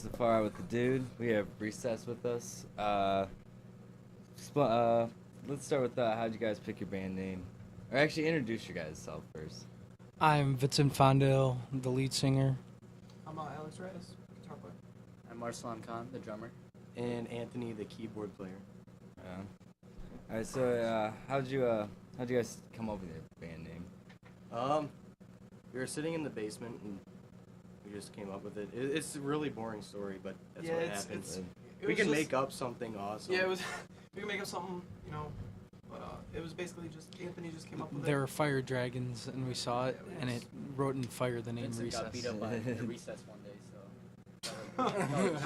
to Far Out with the Dude. We have Recess with us. Let's start with how'd you guys pick your band name? Or actually, introduce your guys self first. I'm Vincent Fondale, the lead singer. I'm Alex Reyes, guitar player. I'm Arslan Khan, the drummer. And Anthony, the keyboard player. All right, so how'd you guys come up with your band name? We were sitting in the basement and we just came up with it. It's a really boring story, but that's what happens. We can make up something awesome. Yeah, it was. We can make up something, but it was basically just Anthony just came up with There it. were fire dragons, and we saw it, and it wrote in fire the name Vincent Recess. got beat up by Recess one day, so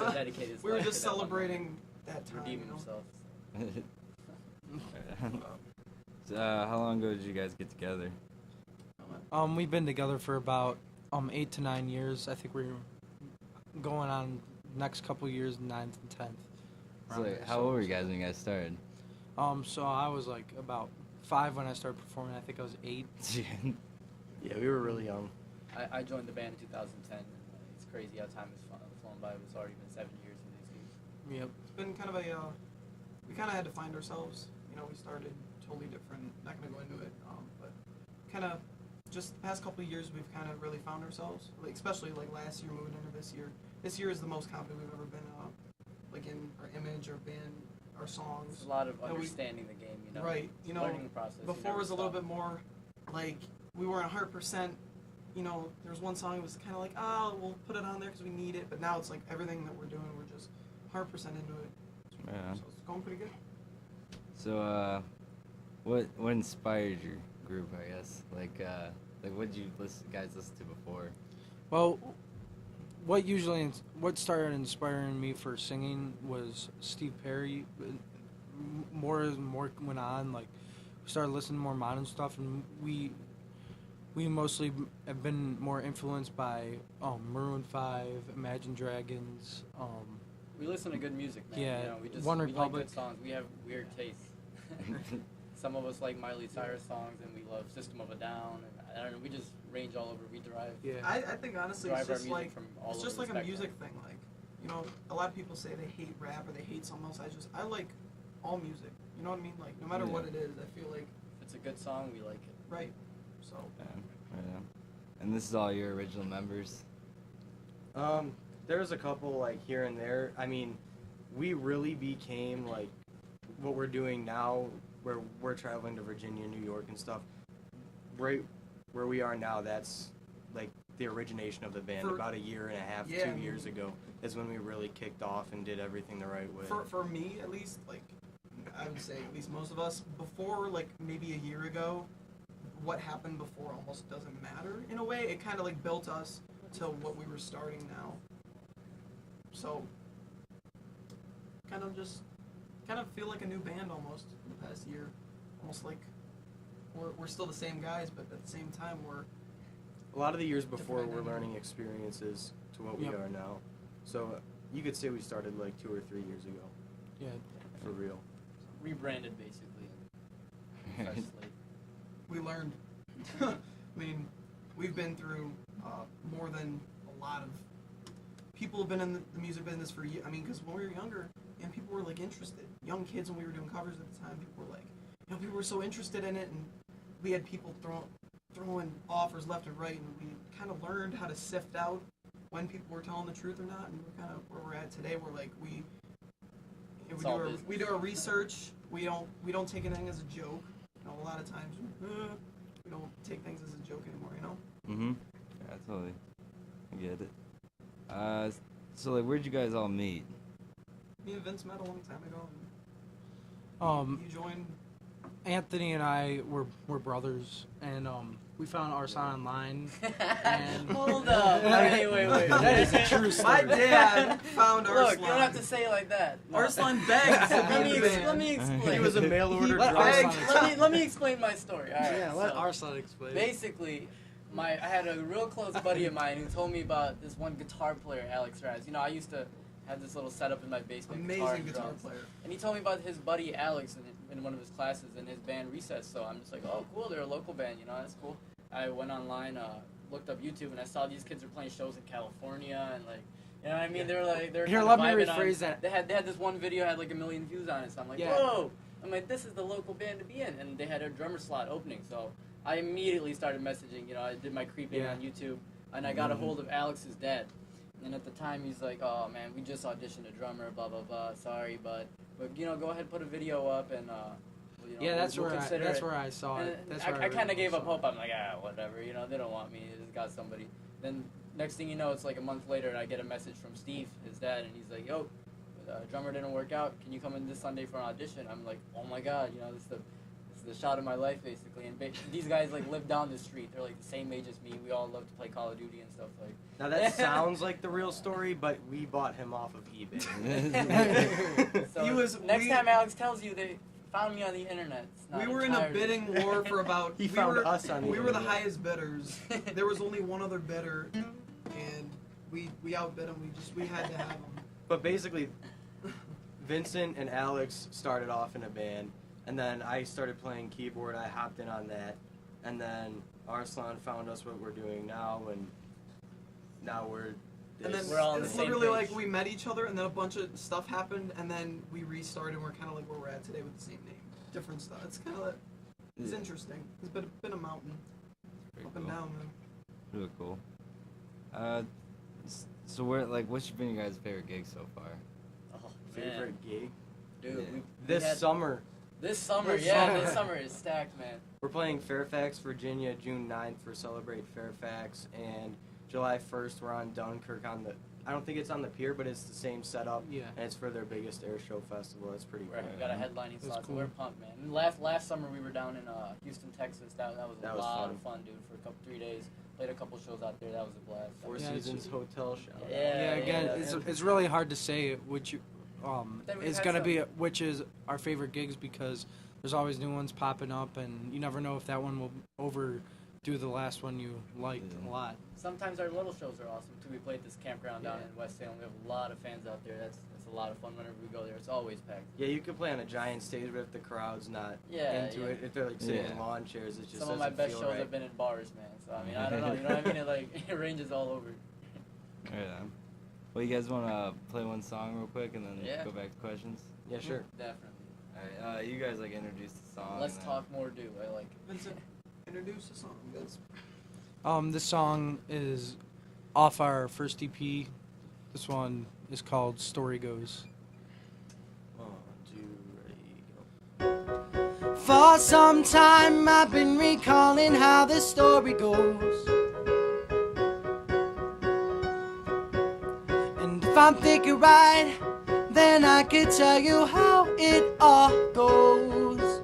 should dedicate his We were life just to that one celebrating that time. redeeming himself. So, how long ago did you guys get together? We've been together for about 8 to 9 years. I think we're going on next couple years, 9th and 10th. So, how old were you guys when you guys started? So I was like about 5 when I started performing. I think I was 8. Yeah, we were really young. I joined the band in 2010. And it's crazy how time has flown by. It's already been 7 years in these years. Yep. It's been kind of we kind of had to find ourselves. We started totally different. Not gonna go into it, but kind of just the past couple of years we've kind of really found ourselves. Like especially like last year moving into this year. This year is the most confident we've ever been. Like in our image, our band, our songs. There's a lot of understanding the game, Right. It's a learning process. Before it was a little bit more like we weren't 100%. There was one song that was kind of like, we'll put it on there because we need it. But now it's like everything that we're doing, we're just 100% into it. Yeah. So it's going pretty good. So, what inspired your group? I guess like what did you guys listen to before? Well, what started inspiring me for singing was Steve Perry. More went on, like we started listening to more modern stuff, and we mostly have been more influenced by Maroon 5, Imagine Dragons. We listen to good music, man. Yeah, We One like Republic. good songs. We have weird tastes. Some of us like Miley Cyrus songs, and we love System of a Down. And I don't know. We just range all over. We derive. Yeah. I think honestly it's Drive our just music like from all it's over just the like a spectrum. music thing. Like a lot of people say they hate rap or they hate something else. I like all music. You know what I mean? Like no matter what it is, I feel like If it's a good song, we like it. right. So Yeah. And this is all your original members. There's a couple like here and there. I mean, we really became like what we're doing now, where we're traveling to Virginia, New York, and stuff. Right where we are now, that's like the origination of the band. About a year and a half, 2 years ago, is when we really kicked off and did everything the right way. for me at least, like I would say at least most of us before like maybe a year ago, what happened before almost doesn't matter in a way. It kind of like built us to what we were starting now. So kind of feel like a new band almost in the past year. Almost like we're still the same guys, but at the same time we're A lot of the years before Different were dynamic. learning experiences to what we Yep. are now. So you could say we started like 2 or 3 years ago, Yeah. for real. Rebranded, basically. Fresh slate. we learned. I mean, we've been through more than a lot of people have been in the music business for years. I mean, because when we were younger, and people were like interested. Young kids, when we were doing covers at the time, people were like, people were so interested in it, and we had people throwing offers left and right, and we kind of learned how to sift out when people were telling the truth or not, and we're kind of where we're at today. We're like It's all business. we do our research. We don't take anything as a joke. A lot of times we don't take things as a joke anymore. Mm-hmm. Yeah, totally. I get it. So like, where'd you guys all meet? Me and Vince met a long time ago. Um, You joined. Anthony and I were brothers, and we found Arsan online. And Hold up. Wait. That is a true My story. dad found Arslan. Look, you don't have to say it like that. No. Arslan begged to Let be me, in the band. let me explain. He was a mail order Let drummer. Arslan let me explain my story. All right. Yeah, let so Arsan explain. Basically, I had a real close buddy of mine who told me about this one guitar player, Alex Raz. I used to have this little setup in my basement. Amazing and guitar drums. player. And he told me about his buddy Alex in one of his classes in his band Recess. So I'm just like, oh, cool, they're a local band, that's cool. I went online, looked up YouTube, and I saw these kids were playing shows in California and like You know what I mean? They were like, they're Here, kinda let me vibing on- rephrase that. They had this one video had like 1 million views on it. So I'm like, Yeah. whoa! I'm like, this is the local band to be in, and they had a drummer slot opening. So I immediately started messaging. You know, I did my creeping Yeah. on YouTube, and I got a hold of Alex's dad. And at the time, he's like, "Oh man, we just auditioned a drummer, blah blah blah. Sorry, but you know, go ahead, put a video up, and you know, Yeah, that's we'll where consider that's it." where I saw And it. That's I where kind of originally gave up saw hope. it. I'm like, whatever. You know, they don't want me. They just got somebody. Then next thing you know, it's like a month later, and I get a message from Steve, his dad, and he's like, "Yo, drummer didn't work out. Can you come in this Sunday for an audition?" I'm like, "Oh my God, you know, this is the shot of my life, basically." And these guys like live down the street. They're like the same age as me. We all love to play Call of Duty and stuff like. Now that sounds like the real story, but we bought him off of eBay. So He was- next we- time Alex tells you they found me on the internet. It's not We were in a entirely- bidding war for about. He we found were, us on the We were the internet. highest bidders. There was only one other bidder, and we outbid him. We had to have him. But basically, Vincent and Alex started off in a band, and then I started playing keyboard. I hopped in on that, and then Arslan found us what we're doing now, and now we're. And then We're all on the it's same literally page. like we met each other, and then a bunch of stuff happened, and then we restarted. And we're kind of like where we're at today with the same name, different stuff. It's kind of like, it's interesting. It's been a mountain, Pretty up cool. and down, man. Really cool. So what's been your guys' favorite gig so far? Oh, favorite man. gig Dude. Yeah. We this had- summer. This summer, This yeah, summer. this summer is stacked, man. We're playing Fairfax, Virginia, June 9th for Celebrate Fairfax, and July 1st we're on Dunkirk on the. I don't think it's on the pier, but it's the same setup, Yeah. and it's for their biggest air show festival. That's pretty Right, cool. we got a headlining That's slot, so cool. we're pumped, man. And last summer we were down in Houston, Texas. That was a That was lot fun. of fun, dude. For 3 days, played a couple shows out there. That was a blast. Four Yeah, it's- Seasons Hotel shout. Yeah. Yeah, again, yeah. it's really hard to say which Then we've is had gonna some- be which is our favorite gigs because there's always new ones popping up, and you never know if that one will overdo the last one you liked a lot. Sometimes our little shows are awesome too. We played this campground down Yeah. in West Salem. We have a lot of fans out there. That's a lot of fun whenever we go there. It's always packed. Yeah, you could play on a giant stage, but if the crowd's not Yeah, into yeah. it, if they're like sitting Yeah. in lawn chairs, it just Some of doesn't my best feel shows right. have been in bars, man. So I mean, I don't know. You know what I mean? It like it ranges all over. Alright then. Well, you guys want to play one song real quick and then Yeah. go back to questions? Yeah, sure. Definitely. Alright, you guys introduce the song. Let's and then- talk more, do I like it. Vincent, introduce the song. That's This song is off our first EP. This one is called Story Goes. 1, 2, ready, go. For some time I've been recalling how this story goes. And if I'm thinking right, then I could tell you how it all goes.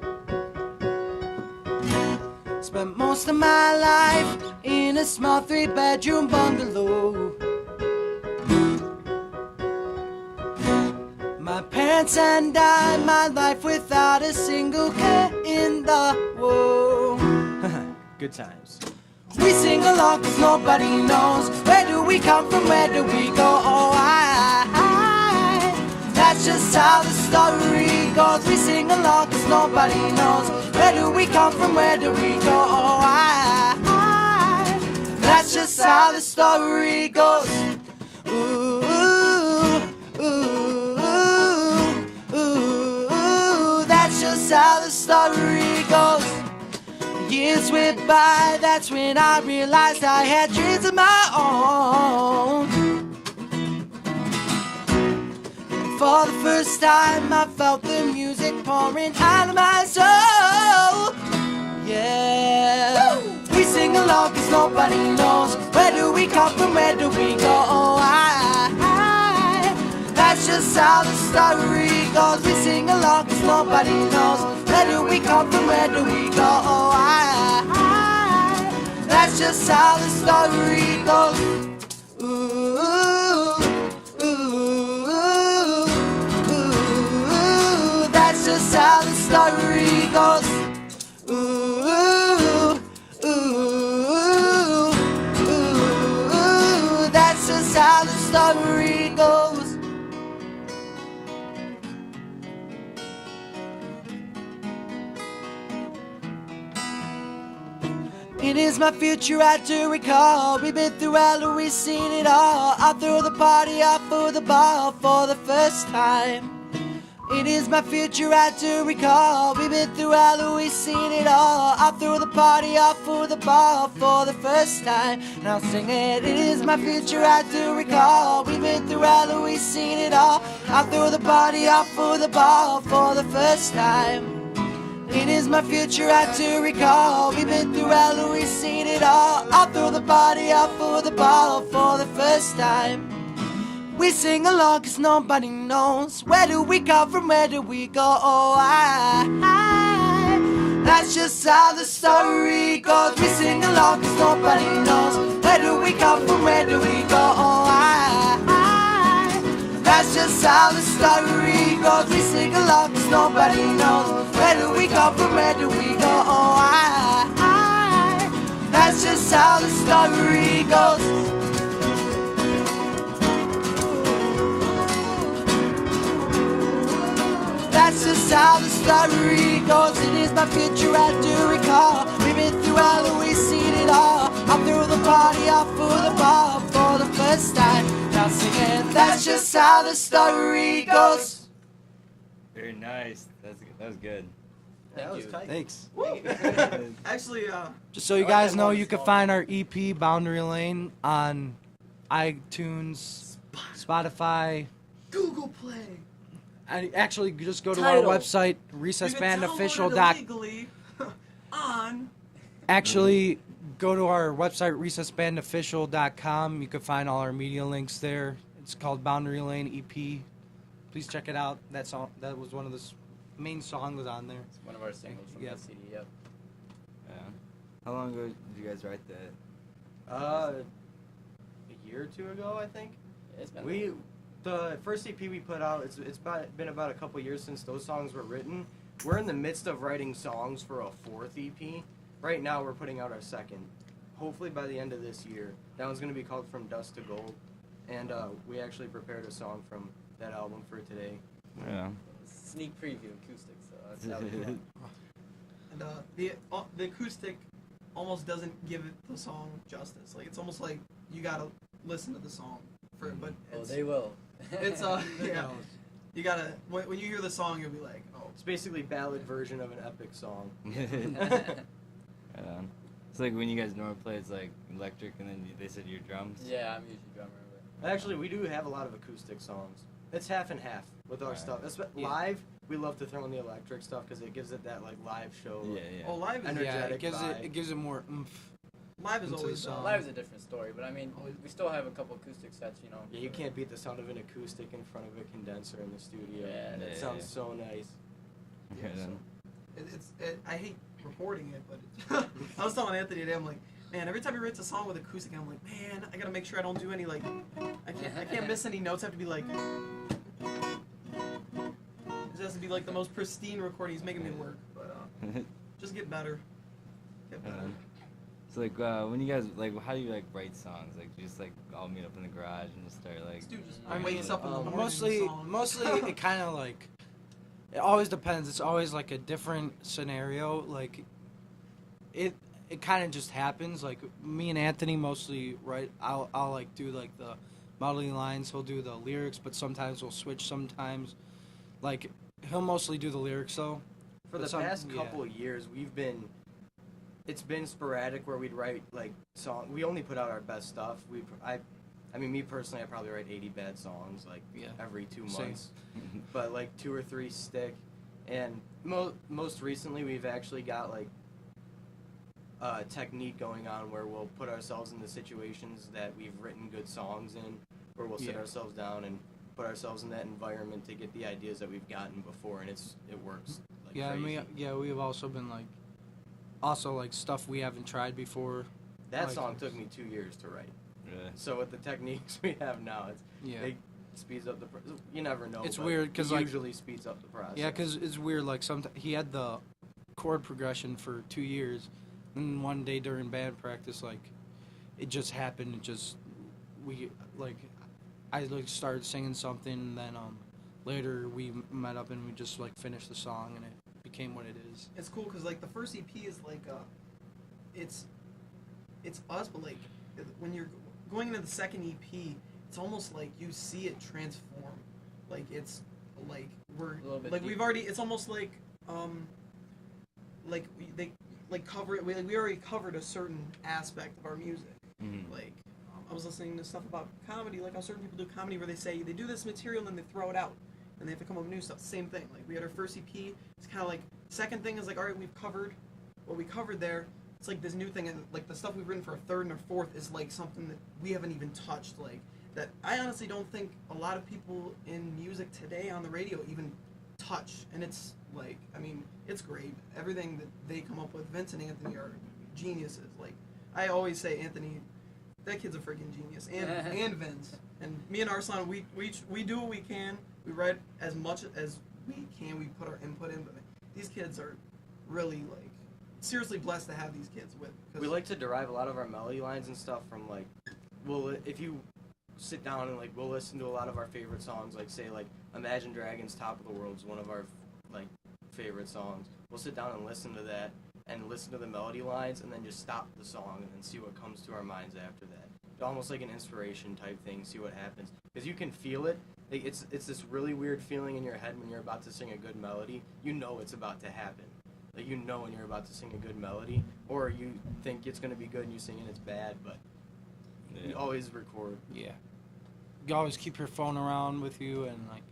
Spent most of my life in a small 3-bedroom bungalow. My parents and I, my life without a single care in the world. Good times. We sing along cause nobody knows. Where do we come from, where do we go? Oh, that's just how the story goes. We sing along cause nobody knows. Where do we come from, where do we go? Oh, that's just how the story goes. Ooh, ooh, ooh, ooh, that's just how the story goes. Years went by, that's when I realized I had dreams of my own. And for the first time I felt the music pouring out of my soul. Yeah. We sing along cause nobody knows. Where do we come from, where do we go? Oh, that's just how the story goes. We sing along cause nobody knows. Where do we come from, where do we go? Oh, that's just how the story goes. Ooh, ooh, ooh, that's just how the story goes. Ooh, ooh, ooh, that's just how the story goes. It is my future I do recall. We've been through hell, we've seen it all. I threw the party out for the ball for the first time. It is my future I do recall. We've been through hell, we've seen it all. I threw the party out for the ball for the first time. Now sing it. It is my future I do recall. We've been through hell, we've seen it all. I threw the party out for the ball for the first time. It is my future I do recall. We've been through hell, we've seen it all. I threw the party out for the ball for the first time. We sing along cause nobody knows. Where do we come from, where do we go? That's just how the story goes. We sing along cause nobody knows. Where do we come from, where do we go? That's just how the story goes. We sing along cause nobody knows. Where do we come from, where do we go? That's just how the story goes. That's just how the story goes. It is my future I do recall. We've been through hell, we've seen it all. I threw the party out for the ball for the first time. Now singing, that's just how the story goes. Very nice. That was good. That was you. tight. Thanks. Woo. Actually, Just so you I like guys that know, bonus you can song. find our EP Boundary Lane on iTunes, Spotify. Google Play. I actually just go to Tidal. our website, You can download it recessbandofficial. illegally on. Actually, go to our website, recessbandofficial.com. You can find all our media links there. It's called Boundary Lane EP. Please check it out. That song, that was one of the main songs on there. It's one of our singles from Yeah. that CD. Yep. Yeah. How long ago did you guys write that? A year or two ago, I think. Yeah, it's been. The first EP we put out, been about a couple years since those songs were written. We're in the midst of writing songs for a fourth EP. Right now, we're putting out our second. Hopefully by the end of this year. That one's going to be called From Dust to Gold. And we actually prepared a song from that album for today. Yeah. Sneak preview acoustic. So that was fun. And the acoustic almost doesn't give it the song justice. Like it's almost like you gotta listen to the song for it, but Oh, it's, they will. it's yeah. You gotta when you hear the song, you'll be like, oh, It's basically ballad version of an epic song. It's like when you guys normally play, it's like electric, and then they said your drums. Yeah, I'm usually drummer. But Actually, we do have a lot of acoustic songs. It's half and half with our Alright. stuff. Yeah. Live, we love to throw in the electric stuff because it gives it that like live show. Yeah, yeah. oh, live is Energetic Yeah, it gives vibe. it gives it more oomph. live is into the always song. Live is a different story, but I mean, Always. we still have a couple acoustic sets, you know. Yeah, you can't beat the sound of an acoustic in front of a condenser in the studio. Yeah, it yeah, sounds yeah. so nice. Yeah, then. I hate recording it, but I was telling Anthony today, I'm like, man, every time he writes a song with acoustic, I'm like, man, I gotta make sure I don't do any like, I can't miss any notes. I have to be like, it has to be like the most pristine recording. He's making me work, but just get better. Get better. So like when you guys like, how do you like write songs? Like you just like all meet up in the garage and just start like. This dude just I wakes up in the morning. Mostly, with songs. mostly it kind of like, it always depends. It's always like a different scenario. Like, it kind of just happens. Like me and Anthony mostly write. I'll like do like the melody lines. He'll do the lyrics, but sometimes we'll switch. Sometimes, like he'll mostly do the lyrics though. For But the some- past yeah. couple of years, it's been sporadic where we'd write like song. We only put out our best stuff. I mean, me personally, I probably write 80 bad songs like Yeah. every 2 Same. months, but like 2 or 3 stick. And most recently, we've actually got like a technique going on where we'll put ourselves in the situations that we've written good songs in, where we'll sit Yeah. ourselves down and put ourselves in that environment to get the ideas that we've gotten before, and it works. Like Yeah, and crazy. we have also been like, also like stuff we haven't tried before. That like- song took me 2 years to write. Really? So with the techniques we have now, Yeah. it speeds up the. You never know. It's but weird 'cause, it like- usually speeds up the process. Yeah, because it's weird. Like he had the chord progression for 2 years, and one day during band practice, like it just happened. I like started singing something, and then later we met up and we just like finished the song, and it became what it is. It's cool because like the first EP is like it's it's us, but like when you're going into the second EP, it's almost like you see it transform. Like it's like we're A little bit like we've deeper. already. It's almost like they like cover it. We already covered a certain aspect of our music. Mhm. Like I was listening to stuff about comedy, like how certain people do comedy where they say they do this material and then they throw it out and they have to come up with new stuff. Same thing. Like we had our first EP. It's kind of like second thing is like all right, we've covered what we covered there. It's like this new thing, and like the stuff we've written for a third and a fourth is like something that we haven't even touched. Like that, I honestly don't think a lot of people in music today on the radio even touch. And it's like, I mean, it's great. Everything that they come up with, Vince and Anthony are geniuses. Like I always say, Anthony, that kid's a freaking genius, and Vince, and me and Arslan, we do what we can. We write as much as we can. We put our input in, but these kids are really like seriously blessed to have these kids with. 'Cause We like to derive a lot of our melody lines and stuff from like, well, if you sit down and like we'll listen to a lot of our favorite songs, like say like Imagine Dragons' Top of the World is one of our like favorite songs. We'll sit down and listen to that and listen to the melody lines and then just stop the song and then see what comes to our minds after that. Almost like an inspiration type thing, see what happens. Because you can feel it. Like, it's this really weird feeling in your head when you're about to sing a good melody. You know it's about to happen. Like, you know when you're about to sing a good melody. Or you think it's going to be good and you sing and it's bad, but you always record. Yeah. You always keep your phone around with you and like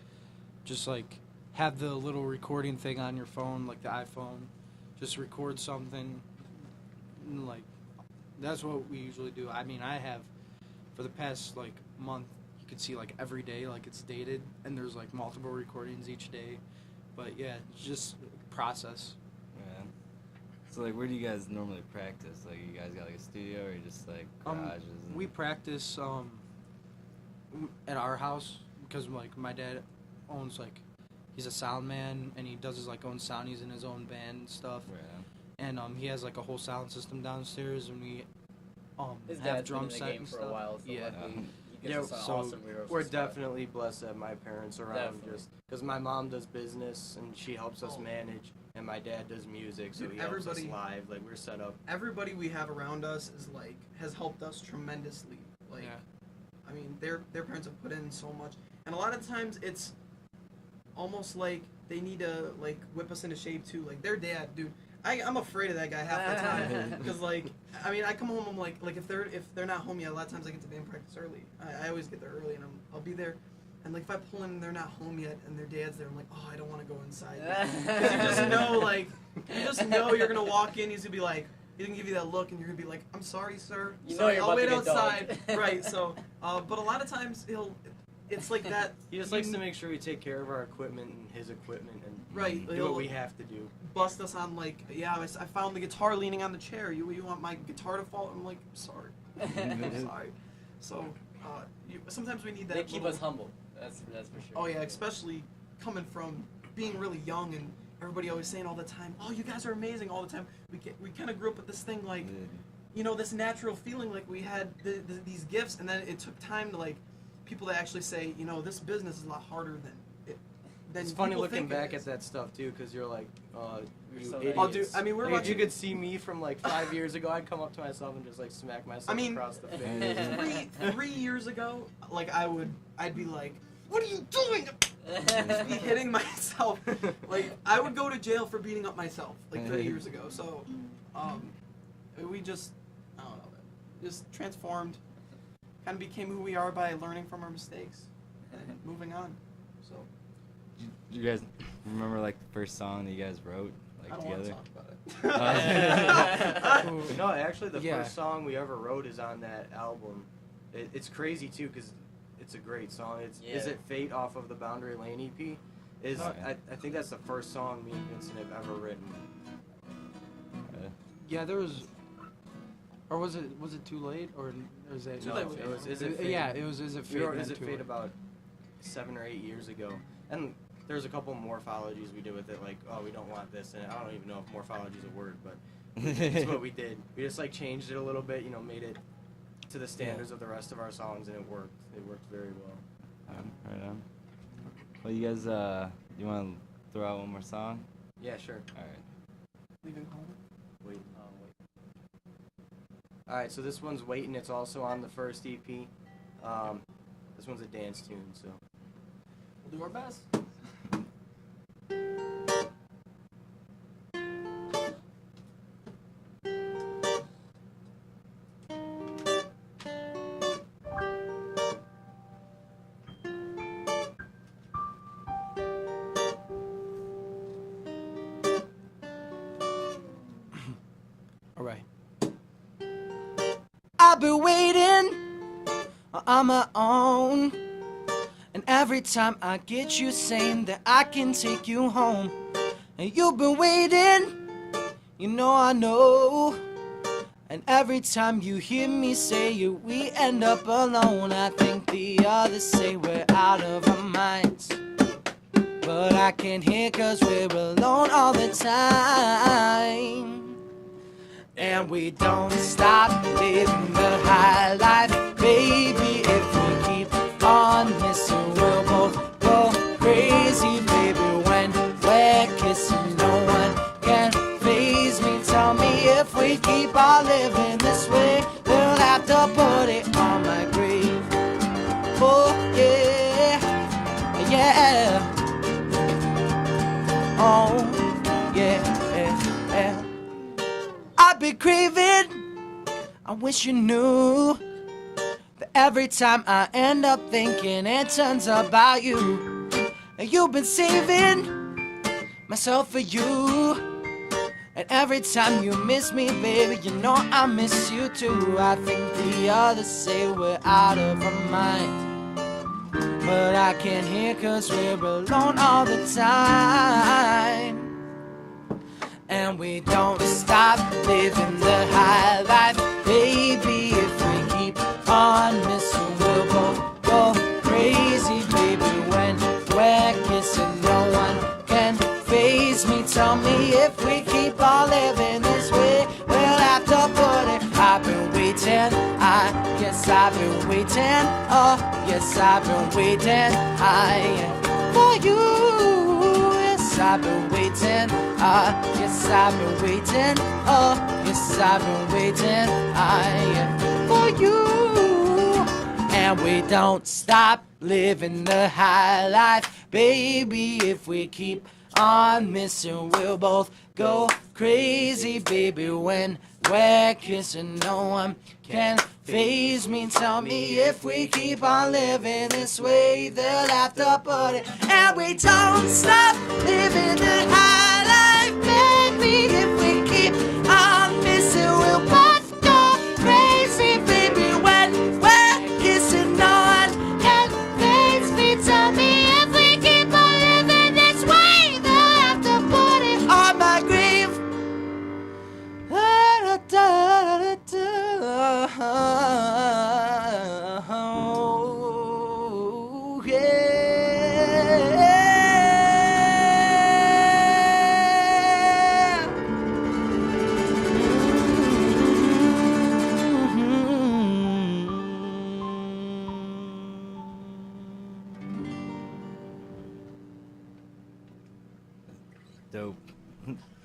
just like have the little recording thing on your phone, like the iPhone. Just record something. And, like that's what we usually do. I mean, I have for the past like month, you could see like every day like it's dated and there's like multiple recordings each day. But yeah, it's just process. Yeah. So like, where do you guys normally practice? Like, you guys got like a studio, or you just like garages? And... We practice at our house because like my dad owns like he's a sound man and he does his like own sound. He's in his own band and stuff. Right. And he has like a whole sound system downstairs, and we His have dad's been drum in the set game and for stuff. a while, so Yeah. luckily he Yeah, gets us an so awesome rehearsal We're spot. definitely blessed to have my parents around, Definitely. just because my mom does business and she helps us Oh. manage, and my dad does music, so Dude, he helps us everybody- live. Like we're set up. everybody we have around us is like has helped us tremendously. Like, Yeah. I mean, their parents have put in so much, and a lot of times it's almost like they need to like whip us into shape too. Like their dad, dude. I'm afraid of that guy half the time because like I mean I come home, I'm like if they're not home yet, a lot of times I get to band practice early. I always get there early and I'll be there, and like if I pull in and they're not home yet and their dad's there, I'm like, oh, I don't want to go inside because you just know like you're gonna walk in, he's gonna be like, he's gonna give you that look and you're gonna be like, I'm sorry, sir. You know Sorry, you're I'll about to wait get outside. dogged. Right. So but a lot of times it's like that. He just likes to make sure we take care of our equipment and his equipment and Right, do he'll- what we have to do. Bust us on like, yeah, I found the guitar leaning on the chair. You want my guitar to fall? I'm like, sorry, I'm sorry. So sometimes we need that. They keep little- us humble. That's for sure. Oh yeah, especially coming from being really young and everybody always saying all the time, oh, you guys are amazing all the time. We kind of grew up with this thing like, you know, this natural feeling like we had these gifts, and then it took time to like people to actually say, you know, this business is a lot harder than it. Than It's funny people looking think it back is. at that stuff too, because you're like, You're you so idiots. Oh, dude, I mean, we're Like, if you watching. could see me from like 5 years ago, I'd come up to myself and just like smack myself I mean, across the face. three years ago, like I'd be like, what are you doing? Just be hitting myself. Like I would go to jail for beating up myself like 3 years ago. So, we just, I don't know, just transformed, kind of became who we are by learning from our mistakes and moving on. So Do you guys remember like the first song that you guys wrote like I don't want to together? talk about it. Ooh. No, actually, the Yeah. first song we ever wrote is on that album. It's crazy too, because it's a great song. It's Is Yeah. It Fate off of the Boundary Lane EP. Oh, yeah. I think that's the first song me and Vincent have ever written. Yeah, there was, or was it too late, or was it? Too Late was- it was Is It Fate. Yeah, it was. Is it We fate? wrote then Is It Too Fate Late. about 7 or 8 years ago, and there's a couple morphologies we did with it, like, oh, we don't want this, and I don't even know if morphology is a word, but that's what we did. We just like changed it a little bit, you know, made it to the standards of the rest of our songs, and it worked. It worked very well. Right on. Well, you guys, you want to throw out one more song? Yeah, sure. All right. Leaving home. Wait. All right, so this one's Waiting. It's also on the first EP. This one's a dance tune, so. We'll do our best. All right. I've been waiting on my own, and every time I get you saying that I can take you home, and you've been waiting, you know I know, and every time you hear me say it, we end up alone. I think the others say we're out of our minds, but I can't hear 'cause we're alone all the time. And we don't stop living the high life, baby. If we keep on missing, we'll both go crazy, baby. When we're kissing, no one can faze me. Tell me if we keep on living this way, we'll have to put it on my grave. Oh yeah, yeah. Oh yeah, yeah. I've been craving, I wish you knew that every time I end up thinking it turns about you. And you've been saving myself for you, and every time you miss me, baby, you know I miss you too. I think the others say we're out of our minds, but I can't hear 'cause we're alone all the time. And we don't stop living the high life, baby. If we keep on missing, we'll both go crazy, baby. When we're kissing, no one can faze me. Tell me if we keep on living this way, we'll have to put it. I've been waiting, I guess I've been waiting. Oh, yes, I've been waiting, for you. I've been waiting, yes, I've been waiting, oh, yes, I've been waiting, for you. And we don't stop living the high life, baby. If we keep on missing, we'll both go crazy, baby. When we're kissing, no one can faze me. Tell me if we keep on living this way, they'll have to put it. And we don't stop living the high life, baby. If we keep on missing, we'll both go crazy, baby. When we're kissing, no one can faze me. Tell me if we keep on living this way, they'll have to put it on my grave. Da, da, da, da, oh, yeah. Dope.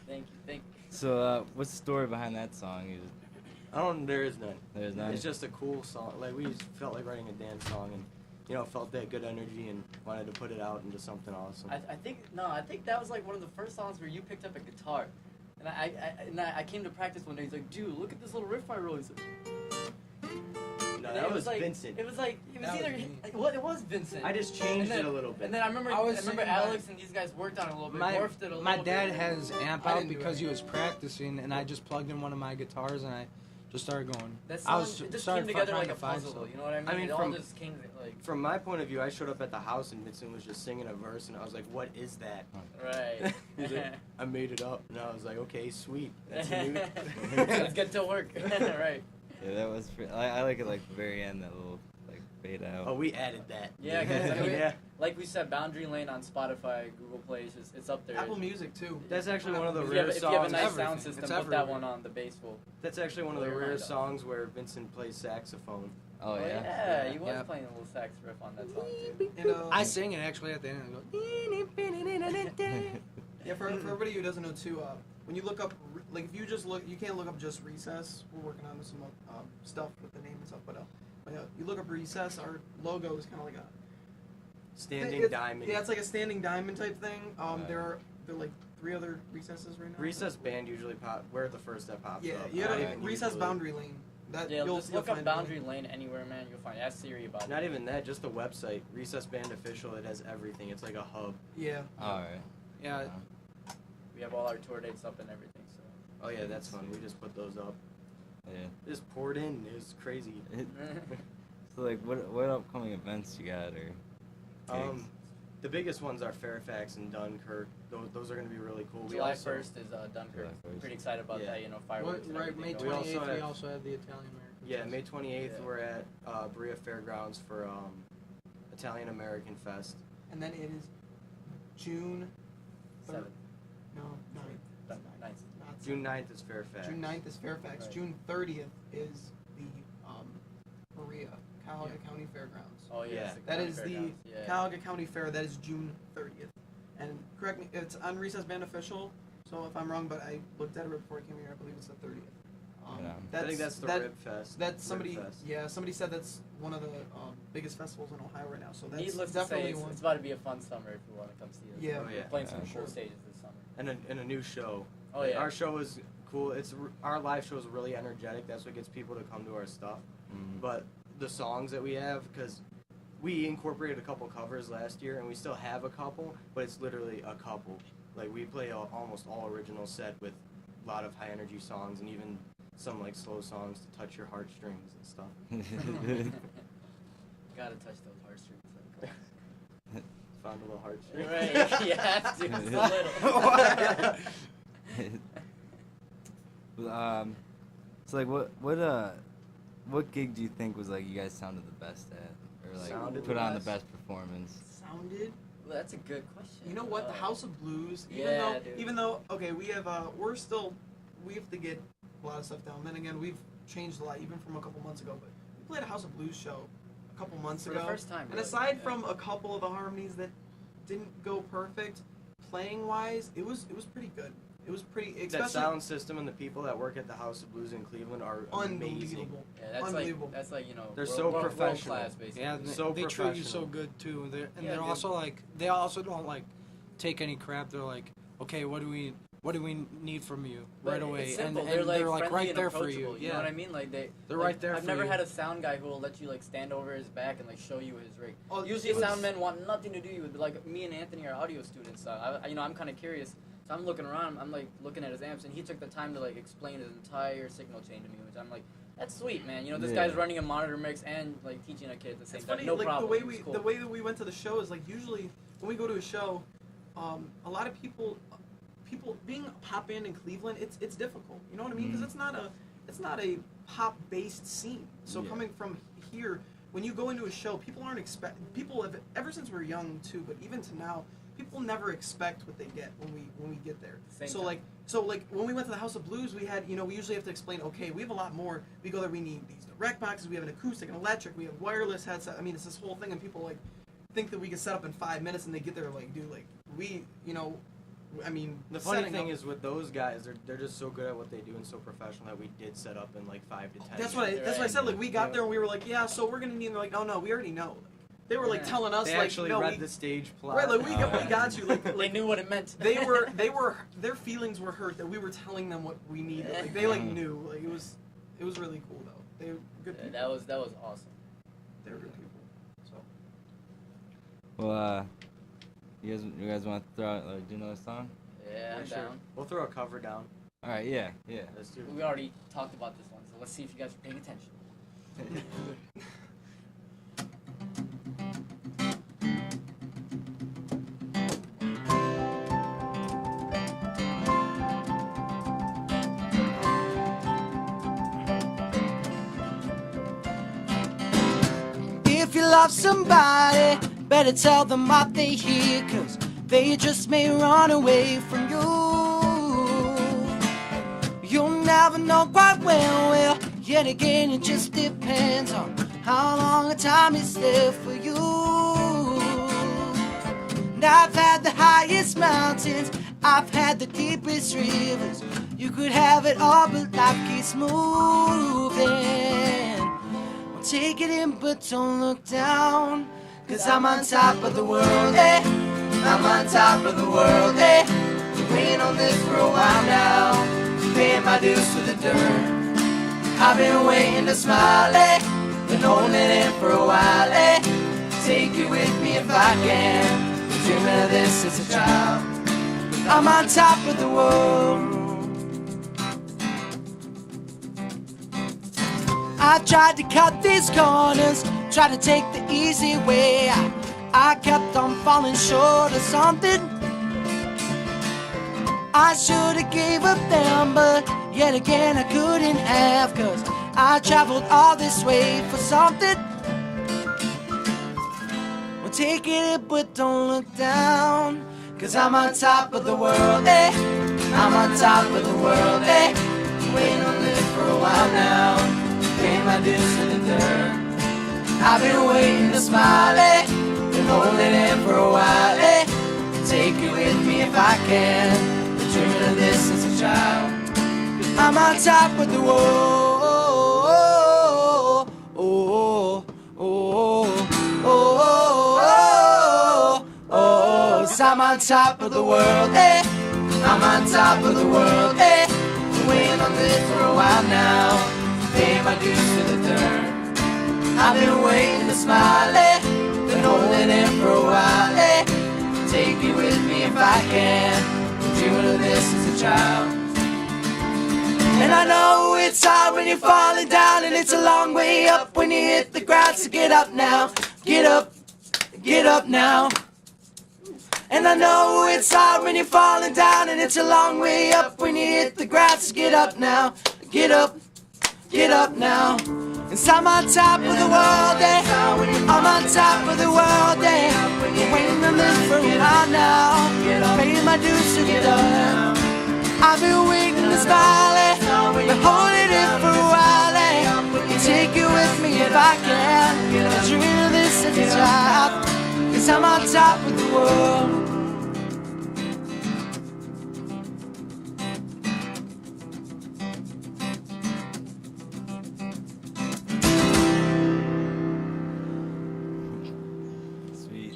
Thank you. So, what's the story behind that song? There is none. There's none. It's just a cool song. Like, we just felt like writing a dance song and, you know, felt that good energy and wanted to put it out into something awesome. I think that was like one of the first songs where you picked up a guitar, and I came to practice one day. He's like, dude, look at this little riff I wrote. He's like, No, and that it was like, Vincent. It was That was either me. it was Vincent. I just changed it a little bit. And then I remember singing Alex and these guys worked on it a little bit, morphed it a little my bit. dad has amp I out didn't do because he anything. was practicing, and I just plugged in one of my guitars and I just started going. That I song, was it just started came together trying like a to find puzzle. something. You know what I mean? I mean, it all from- just came like From my point of view, I showed up at the house and Vincent was just singing a verse, and I was like, "What is that?" right. He's like, "I made it up," and I was like, "Okay, sweet. That's a new." Let's get to work. Right. Yeah, that was. I like it like the very end, that little like fade out. Oh, we added that. Yeah, 'cause, I mean, Yeah. like we said, Boundary Lane on Spotify, Google Play, it's up there. Apple Music too. That's actually one of the If you rare have, if you have a songs. nice everything. sound system, It's put that everywhere. one on the bass full. That's actually one of the Blow your rare mind off. songs where Vincent plays saxophone. Oh yeah. Yeah, he was Yeah. playing a little sax riff on that song too. And, I sing it actually at the end. I go. yeah, for everybody who doesn't know too, when you look up like if you just look, you can't look up just Recess. We're working on some stuff with the name and stuff, but you look up Recess. Our logo is kind of like a Standing diamond. Yeah, it's like a standing diamond type thing. There are like 3 other Recesses right now. Recess band usually we're the first that pops Yeah, up. you Not gotta even Recess usually. Boundary Lane. That Yeah, you'll just look find up it. Boundary Lane anywhere, man. You'll find it. Ask Siri about Not it. even that, just the website. Recess Band Official, it has everything. It's like a hub. Yeah. All right. Yeah, We have all our tour dates up and everything. So. Oh yeah, that's fun. We just put those up. Yeah. Just poured in. It was crazy. So like, what upcoming events you got or? Gigs? The biggest ones are Fairfax and Dunkirk. Those are going to be really cool. July 1st is Dunkirk. July 1st. Pretty excited about Yeah. that. You know, fireworks. and right. everything May going on. 28th, also we have- also have the Italian American. Yeah, May 28th Yeah. we're at Berea Fairgrounds for Italian American Fest. And then it is June. 7th. No, 9th. Dun- 9th. Not June 9th is Fairfax. June 9th is Fairfax. Right. June 30th is the Berea, Cuyahoga County Fairgrounds. Oh yeah. Yeah. it's the That county is the fairgrounds. Yeah. Cuyahoga County Fair. That is June 30th. And correct me, it's on Recess Band Official. So if I'm wrong, but I looked at it right before I came here. I believe it's the 30th. Yeah. I think that's the Rib Fest. That's Rib somebody. Fest. Yeah, somebody said that's one of the biggest festivals in Ohio right now. So that's Needless to say, definitely it's, one. it's about to be a fun summer if you want to come see us. Yeah. Oh, yeah. We're playing some Yeah. cool stages this summer. And a new show. Oh yeah. Our show is cool. Our live show is really energetic. That's what gets people to come to our stuff. Mhm. But the songs that we have, because we incorporated a couple covers last year, and we still have a couple, but it's literally a couple. Like we play almost all original set with a lot of high energy songs, and even some like slow songs to touch your heartstrings and stuff. Gotta touch those heartstrings. Found a little heartstring. Right. You have to. Just a little. Well, so like, what gig do you think was like you guys sounded the best at, or like Sounded put the on the best? best performance? Sounded. Well, that's a good question. You know what? The Uh, House of Blues. yeah, dude. Even though, okay, we have we have to get a lot of stuff down. Then again, we've changed a lot, even from a couple months ago. But we played a House of Blues show a couple months For ago. the first time. And really, aside yeah. from a couple of the harmonies that didn't go perfect, playing wise, it was pretty good. It was pretty, That especially sound system and the people that work at the House of Blues in Cleveland are amazing. unbelievable. Yeah, that's Unbelievable. like that's like you know. They're world, so world professional. class, basically. Yeah, So they treat you so professional. good too. And Yeah, they're dude. also like they also don't like take any crap. They're like, okay, what do we need from you But right away? It's simple. And they're like they're like friendly right and there for you. approachable, You know what I mean? Like they're They're like, right there I've for never you. had a sound guy who will let you like stand over his back and like show you his rig. Oh, Usually, it was- sound men want nothing to do with like me and Anthony are audio students. So I'm kind of curious. So I'm looking around. I'm like looking at his amps, and he took the time to like explain his entire signal chain to me, which I'm like, that's sweet, man. You know, this Yeah. guy's running a monitor mix and like teaching a kid at the same It's time. funny, No like problem. the way It's cool. the way that we went to the show is like usually when we go to a show, a lot of people being a pop band in Cleveland, it's difficult. You know what I mean? Because Mhm. it's not a pop based scene. So Yeah. coming from here, when you go into a show, people have ever since we were young too, but even to now, people never expect what they get when we get there. Same So time. like when we went to the House of Blues, we had, we usually have to explain, okay, we have a lot more. We go there, we need these direct boxes, we have an acoustic, an electric, we have wireless headset. I mean, it's this whole thing, and people like think that we can set up in 5 minutes, and they get there like, dude, like I mean, The funny setting thing up- is with those guys, they're just so good at what they do and so professional that we did set up in like 5 to 10 That's minutes. what I said. Like we got Yeah. there and we were like, yeah, so we're gonna need. And they're like, oh no, we already know. They were like Yeah. telling us They like, actually no, read we, the stage plot. right, like we got you. Like they knew what it meant. they were their feelings were hurt that we were telling them what we needed. Like they like knew. Like it was really cool though. They were good Yeah, people. that was awesome. They were good people. So Well, you guys want to throw out or do another song? Yeah, I'm Sure. down. We'll throw a cover down. All right, yeah. Let's do We already talked about this one, so let's see if you guys are paying attention. If you love somebody, better tell them what they hear, 'cause they just may run away from you. You'll never know quite well, yet again it just depends on how long a time is there for you. And I've had the highest mountains, I've had the deepest rivers. You could have it all, but life keeps moving. Well, take it in, but don't look down. 'Cause I'm on top of the world, eh? I'm on top of the world, eh? Been waiting on this for a while now, paying my dues to the dirt. I've been waiting to smile, eh? Been holding in for a while, eh? Take you with me if I can. Been dreaming of this as a child. I'm on top of the world. I tried to cut these corners, tried to take the easy way. I kept on falling short of something. I should've gave up then, but yet again I couldn't have. 'Cause I traveled all this way for something. Well, take it, but don't look down. 'Cause I'm on top of the world, eh? I'm on top of the world, eh? Waiting on this for a while now, paying my dues to the dirt. I've been waiting to smile, eh? Been holding in for a while, eh? Take you with me if I can. Been dreaming of this since a child. I'm on top of the world. I'm on top of the world, eh? I'm on top of the world, eh? Been waiting on this for a while now, paying my dues to the dirt. I've been waiting to smile, eh? Been holding in for a while, eh? Take you with me if I can. Been dreaming of this as a child. And I know it's hard when you're falling down, and it's a long way up when you hit the ground. So get up now, get up now. And I know it's hard when you're falling down, and it's a long way up when you hit the ground. So get up now, get up now. And I'm on top of the world, eh? I'm on top of the world, eh? Waiting on this for a while now, paying my dues to get up. I've been waiting to smile, eh? Been holding it for a while, eh? Take you with me if I can. I'm dreaming of this as a child. 'Cause I'm on top of the world. Sweet.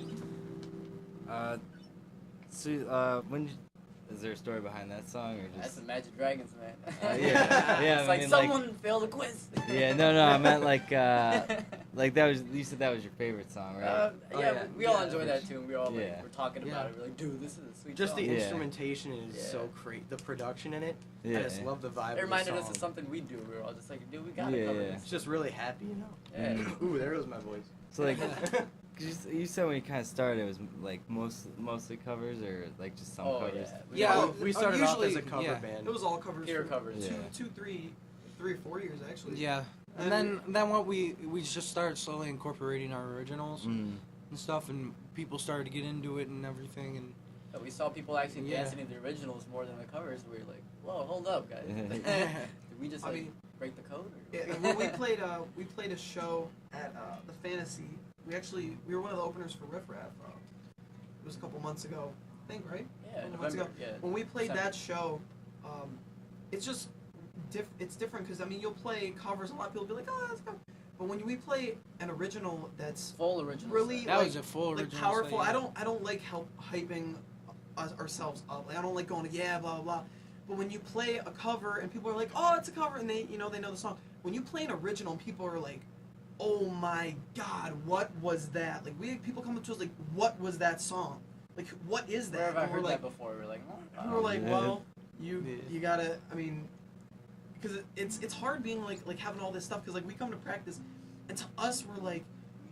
Is there a story behind that song, or That's just? the Magic Dragons, man. Yeah, It's I like mean, someone failed a quiz. Yeah, no, I meant like that was. You said that was your favorite song, right? Yeah, we all enjoy that tune. We all like, Yeah. we're talking about Yeah. it. We're like, dude, this is a sweet Just song. the Yeah. instrumentation is Yeah. so great. The production in it, Yeah. I just love the vibe. It reminded of the us song. of something we do. We were all just like, dude, we gotta Yeah, cover yeah. this. It's just really happy, you know. Yeah. Ooh, there goes my voice. So like, 'cause you said when you kind of started, it was like mostly covers, or like just some Oh, covers. yeah. Yeah, we started off as usually, a cover yeah. band. It was all covers. Pure for covers. Yeah. two, 3 or 4 years actually. Yeah, and then what we just started slowly incorporating our originals Mm. and stuff, and people started to get into it and everything, and So we saw people actually Yeah. dancing to the originals more than the covers. We were like, whoa, hold up, guys. Did we just I like mean, break the code? Or? Yeah, when we played a show at the Fantasy. We were one of the openers for Riff Raff. It was a couple months ago, I think, right? Yeah, Couple months November. ago. Yeah. When we played December. that show, it's just it's different because I mean you'll play covers. A lot of people will be like, oh, that's good. But when we play an original that's Full original. really set. that like, was a full like original. powerful, so, yeah. I don't like hyping ourselves up. Like, I don't like going yeah blah blah blah. But when you play a cover and people are like, oh, it's a cover, and they know the song. When you play an original, and people are like, oh my god, what was that? Like people come up to us like, what was that song? Like what is Where that? have I And we're heard like, that before? We're like, and we're like, Yeah. well, you Yeah. gotta. I mean, because it's hard being like having all this stuff because like we come to practice, and to us we're like,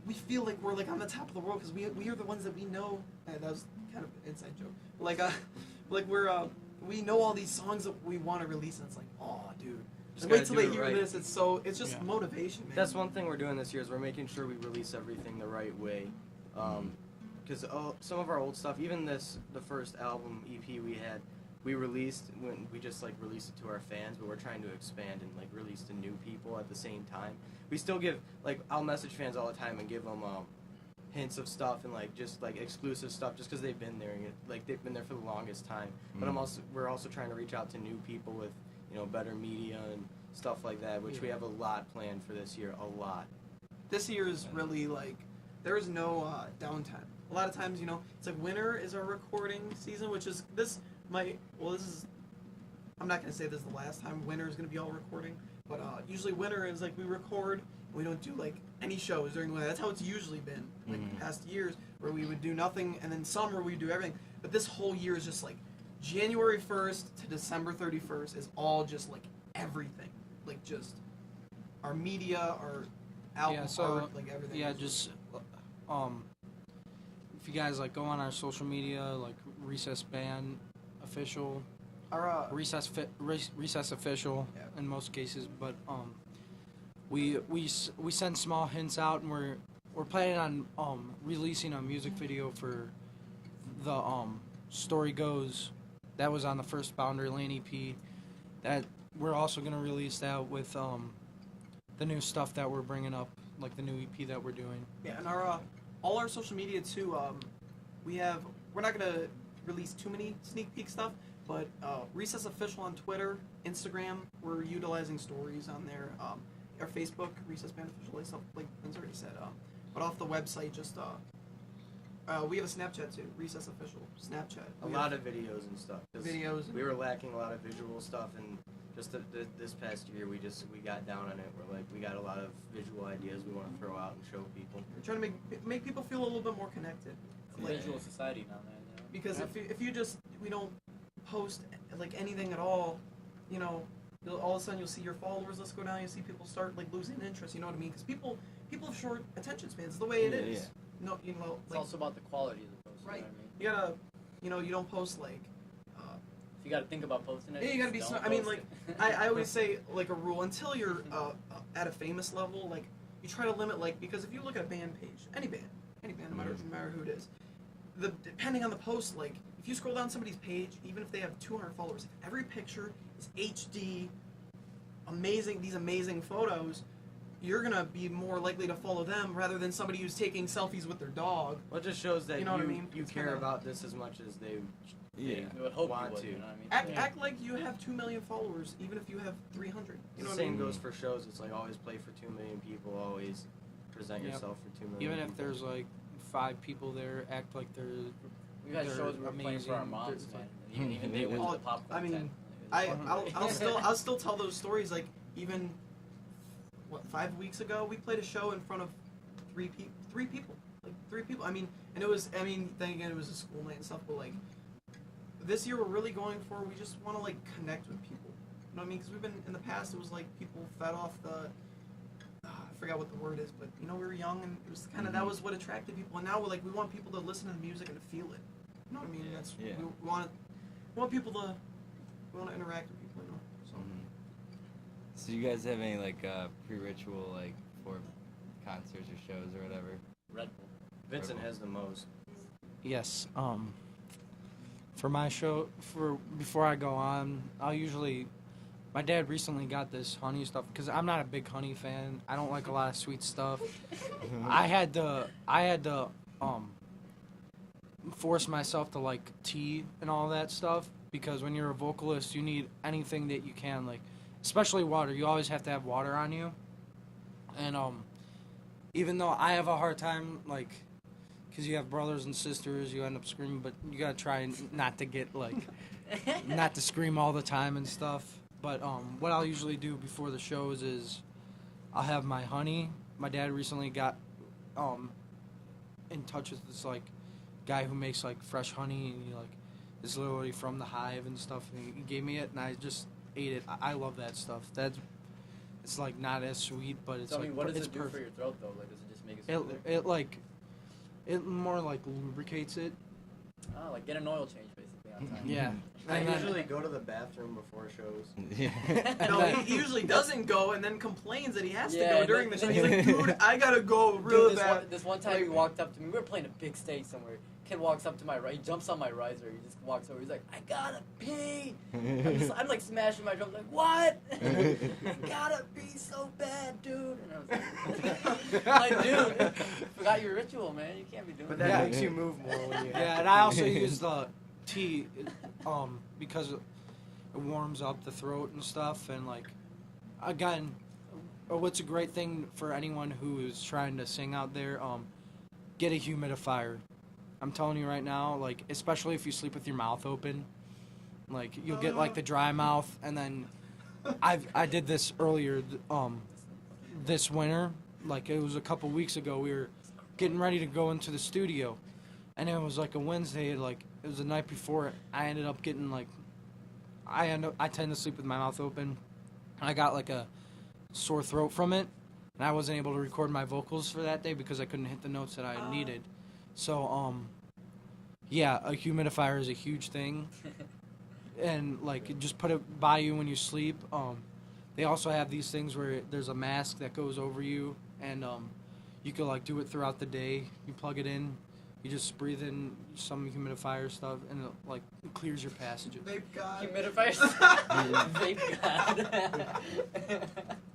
we feel like we're like on the top of the world because we are the ones that we know. That was kind of an inside joke. Like we're we know all these songs that we want to release, and it's like, oh, dude. Just Wait gotta till do they it hear right. this. It's just Yeah. motivation, man. That's one thing we're doing this year is we're making sure we release everything the right way. Because some of our old stuff, even the first album EP we had, we released when we just like released it to our fans, but we're trying to expand and like release to new people at the same time. We still give like I'll message fans all the time and give them hints of stuff and like just like exclusive stuff just because they've been there and like they've been there for the longest time. But we're also trying to reach out to new people with better media and stuff like that, which we have a lot planned for this year. A lot. This year is really like there is no downtime. A lot of times, it's like winter is our recording season, which is this is. I'm not gonna say this is the last time winter is gonna be all recording, but usually winter is like we record. We don't do like any shows during winter. That's how it's usually been like the past years, where we would do nothing, and then summer we do everything. But this whole year is just like January 1st to December 31st is all just like everything, like just our media, our album art, like everything. Yeah, just if you guys like go on our social media, like Recess Band Official, our Recess Official in most cases, but we send small hints out, and we're planning on releasing a music video for the Story Goes that was on the first Boundary Lane EP. That we're also gonna release that with the new stuff that we're bringing up, like the new EP that we're doing. Yeah, and our all our social media too. We're not gonna release too many sneak peek stuff, but Recess Official on Twitter, Instagram, we're utilizing stories on there. Our Facebook, Recess Band Official, stuff like Vince already said. But off the website, just we have a Snapchat too, Recess Official Snapchat. A lot of videos and stuff. 'Cause videos. We were lacking a lot of visual stuff, and just this past year we got down on it. We're like we got a lot of visual ideas we want to throw out and show people. We're trying to make people feel a little bit more connected. It's a visual society now, man. Because if you just we don't post like anything at all, all of a sudden you'll see your followers list go down. You see people start like losing interest. You know what I mean? Because people have short attention spans. It's the way it is. Yeah. No, It's also about the quality of the post. Right. You know what I mean? You gotta, you don't post like. If you gotta think about posting it. Yeah, you gotta be don't smart. I mean, post like it. I always say like a rule until you're at a famous level, like you try to limit because if you look at a band page, any band, no matter who it is, depending on the post, like if you scroll down somebody's page, even if they have 200 followers, if every picture is HD, these amazing photos, you're gonna be more likely to follow them rather than somebody who's taking selfies with their dog. Well, it just shows that You know what I mean? you It's care kinda- about this as much as they Yeah. You would hope want you would, to. you know what I mean? Act like you have 2 million followers, even if you have 300. You know the what I same mean? goes for shows. It's like always play for 2 million people. Always present Yep. yourself for 2 million. Even if people. there's like 5 people there, act like they're We've had they're shows we were playing for our amazing. moms, They're- man. Even they went to the Oh, popcorn I mean, tent. I'll still tell those stories. Like even 5 weeks ago, we played a show in front of three people. I mean, and it was. I mean, then again, it was a school night and stuff. But like this year, we're really going for. We just want to like connect with people. You know what I mean? Because we've been in the past. It was like people fed off the. I forgot what the word is, but we were young and it was kind of that was what attracted people. And now we want people to listen to the music and to feel it. You know what I mean? That's Yeah. we want people to. We want to interact with people. So. So you guys have any like pre-ritual like for concerts or shows or whatever? Red Bull. Vincent has the most. Yes. For my show, before I go on, I'll usually. My dad recently got this honey stuff because I'm not a big honey fan. I don't like a lot of sweet stuff. I had to force myself to like tea and all that stuff because when you're a vocalist, you need anything that you can, like, especially water. You always have to have water on you. And even though I have a hard time, like, because you have brothers and sisters, you end up screaming, but you gotta try not to get like, not to scream all the time and stuff. But what I'll usually do before the shows is I'll have my honey. My dad recently got in touch with this like guy who makes like fresh honey, and he like is literally from the hive and stuff. And he gave me it, and I just ate it. I love that stuff. It's like not as sweet, but it's So, I like mean, what does it's it do perfect. for your throat, though? Like, does it just make it smoother? It like it more like lubricates it. Oh, like get an oil change, basically, on time. Yeah. I And then- usually go to the bathroom before shows. Yeah. No, he usually doesn't go and then complains that he has to Yeah, go and during the show. then- He's like, dude, I gotta go real Dude, bad. this one time he walked up to me. We were playing a big stage somewhere. Kid walks up to my right. He jumps on my riser. He just walks over. He's like, I gotta pee. I'm like smashing my drums. Like, what? Gotta pee so bad, dude. And I was like, Like, dude, forgot your ritual, man. You can't be doing But that. that Yeah. makes you move more when you. Yeah, and I also use the tea, because it warms up the throat and stuff. And like, again, what's a great thing for anyone who is trying to sing out there? Get a humidifier. I'm telling you right now, like, especially if you sleep with your mouth open, like you'll get like the dry mouth. And then I did this earlier, this winter. Like, it was a couple weeks ago. We were getting ready to go into the studio, and it was like a Wednesday. Like, it was the night before. I ended up getting like, I tend to sleep with my mouth open. I got like a sore throat from it, and I wasn't able to record my vocals for that day because I couldn't hit the notes that I needed. So yeah, a humidifier is a huge thing, and like, just put it by you when you sleep. They also have these things where there's a mask that goes over you, and you can like do it throughout the day. You plug it in, you just breathe in some humidifier stuff, and it clears your passages. Vape God. Humidifiers. Vape God.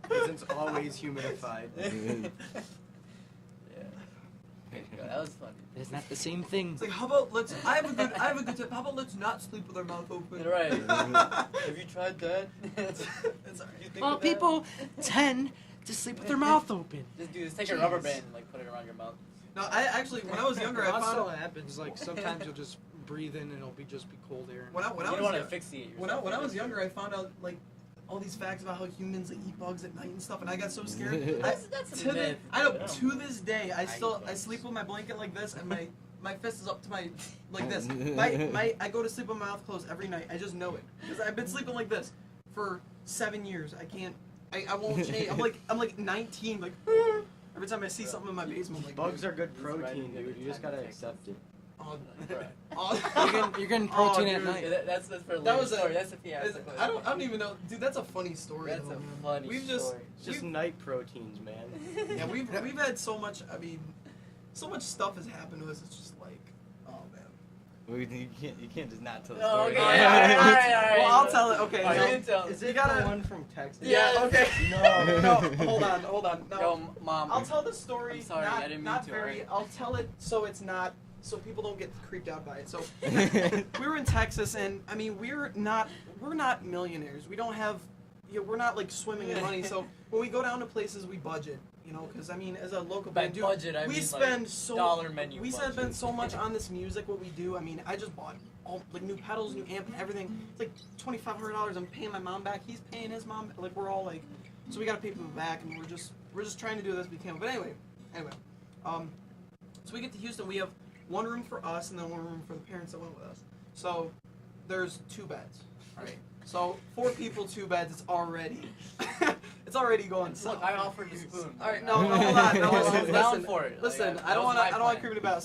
It's always humidified. Yeah. That was funny. It's not the same thing. It's like, how about I have a good tip. How about let's not sleep with our mouth open? Right. Have you tried that? It's You think Well, of that? people tend to sleep with their mouth open. Just take a rubber band and like put it around your mouth. No, I actually, when I was younger, I Also found happens. Like, sometimes you'll just breathe in and it'll just be cold air. when I You was don't want to young- asphyxiate when yourself. I was younger, I found out like all these facts about how humans like, eat bugs at night and stuff, and I got so scared. That's a to myth. I know. Yeah. To this day, I eat bugs. sleep with my blanket like this, and my fist is up to my like this. I go to sleep with my mouth closed every night. I just know it because I've been sleeping like this for 7 years. I can't. I won't change. I'm like 19. Like every time I see something in my basement, like Bugs are good He's right protein, in dude. the You just gotta Texas. accept it. Oh, Right. oh. You're getting protein Oh, at dude. night. Yeah, that's for a That later was a- story. That's a fiasco. I don't even know, dude. That's a funny story. That's though, a man. funny We've just story. It's just night proteins, man. yeah we've had so much. I mean, so much stuff has happened to us. It's just like, oh man. You can't just not tell the Oh, story. okay. All right. Well, I'll tell it. Okay. All right, so- you can tell. Is You it gotta- the one from Texas? Yeah. Yeah. Okay. No. No. Hold on. No. Yo, mom. I'll tell the story. I'm sorry, not, I didn't mean not to, very. alright? I'll tell it so it's not. So people don't get creeped out by it. So we were in Texas, and I mean we're not millionaires. We don't have. We're not like swimming in money. So when we go down to places, we budget. Because I mean, as a local By band, dude, budget, I we mean spend like so dollar menu. we budget. spend so much on this music. What we do, I mean, I just bought all like new pedals, new amp, and everything. It's like $2,500. I'm paying my mom back. He's paying his mom. Like we're all like, so we gotta pay people back, and we're just trying to do this we can. But anyway, so we get to Houston. We have one room for us, and then one room for the parents that went with us. So there's 2 beds, right? So 4 people, 2 beds. It's already going south. Look, I offered the spoon. All right, no, hold on. No, I was listen, down for it. Listen, Like, I don't want that was to. my I don't want to plan. creep it about.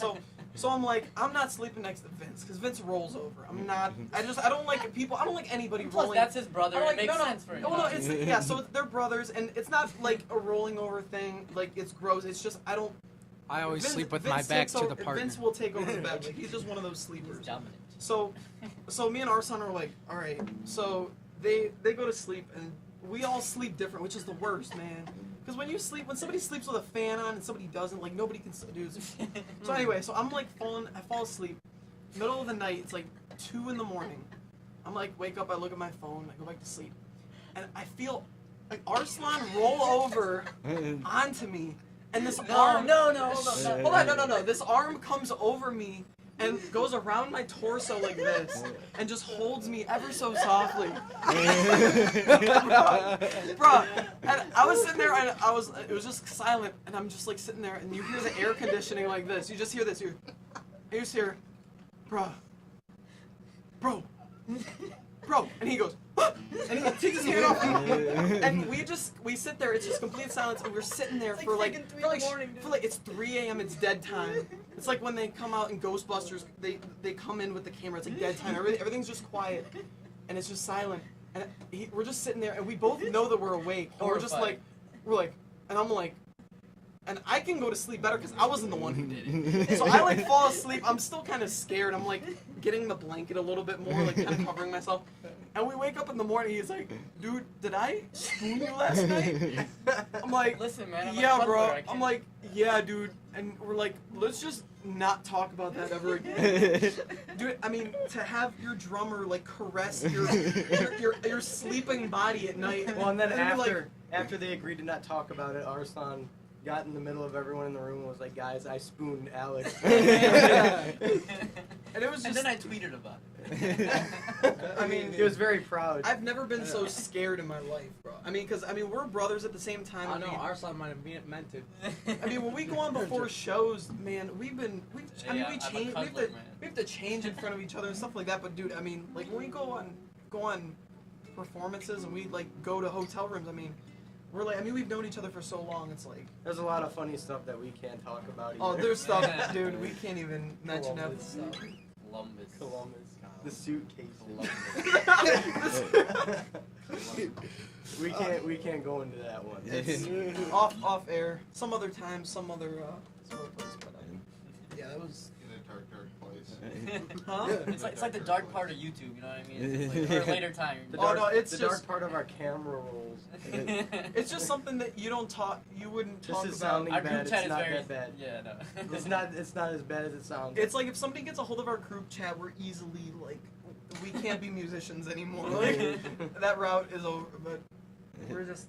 So I'm like, I'm not sleeping next to Vince because Vince rolls over. I'm not. I don't like people. I don't like anybody Plus, rolling. that's his brother. I don't It makes no, sense for him. No, it's yeah. So they're brothers, and it's not like a rolling over thing. Like it's gross. It's just I don't. I always Vince- sleep with Vince my back takes to over- the partner. Vince will take over the bed. Like, he's just one of those He's sleepers. dominant. So me and our son are like, all right. So they go to sleep, and we all sleep different, which is the worst, man. Because when somebody sleeps with a fan on and somebody doesn't, like nobody can do this. So anyway, so I'm like I fall asleep, middle of the night. It's like 2 in the morning. I'm like, wake up. I look at my phone. I go back to sleep, and I feel like Arslan roll over onto me, and this arm. No. Hold on, no. This arm comes over me and goes around my torso like this and just holds me ever so softly. Bro, and I was sitting there and it was just silent, and I'm just like sitting there, and you hear the air conditioning like this. You just hear this. You just hear, bro, and he goes, and he takes his hand off me, and we sit there. It's just complete silence, and we're sitting there for like it's 3 a.m. It's dead time. It's like when they come out in Ghostbusters, they come in with the camera. It's like dead time. Everything's just quiet, and it's just silent. And we're just sitting there, and we both know that we're awake. And we're just like, and I'm like, and I can go to sleep better because I wasn't the one who did it. So I like fall asleep. I'm still kind of scared. I'm like getting the blanket a little bit more, like kind of covering myself. And we wake up in the morning. He's like, "Dude, did I spoon you last night?" I'm like, Listen, man. I'm a "Yeah, cuddler, bro." I I'm can't- like, "Yeah, dude." And we're like, "Let's just not talk about that ever again." Dude, I mean, to have your drummer like caress your sleeping body at night. Well, and then you're after they agreed to not talk about it, Arsan got in the middle of everyone in the room and was like, "Guys, I spooned Alex." and it was And just. then I tweeted about it. I mean, he was very proud. I've never been so scared in my life, bro. I mean, because we're brothers at the same time. I I know, mean, Arslan might have meant to. I mean, when we go on before shows, man, we Yeah, I'm a change. cuddler, man. We have to change in front of each other and stuff like that. But dude, I mean, like when we go on performances and we like go to hotel rooms. I mean, we're like, we've known each other for so long. It's like, There's a lot of funny stuff that we can't talk about. oh, either. there's stuff, dude. We can't even mention half the stuff. Columbus. Columbus. The suitcase. we can't go into that one. It's off air. Some other time, some other place. But yeah, that was. In a dark, dark place. Huh? It's like the dark part of YouTube, you know what I mean? It's just like, for a later time. The Oh, dark, no, it's the just- dark part of our camera rolls. It's just something that you wouldn't This talk is about. sounding Our bad. group It's chat is not very that bad. Yeah, no. It's not as bad as it sounds. It's like if somebody gets a hold of our group chat, we're easily like, we can't be musicians anymore. Like that route is over. But we're just,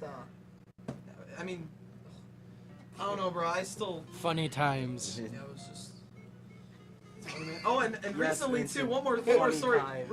I mean, I don't know, bro. I still, Funny times. yeah, it was just. Oh, and Yes, recently Vincent. too. One more Funny story. time.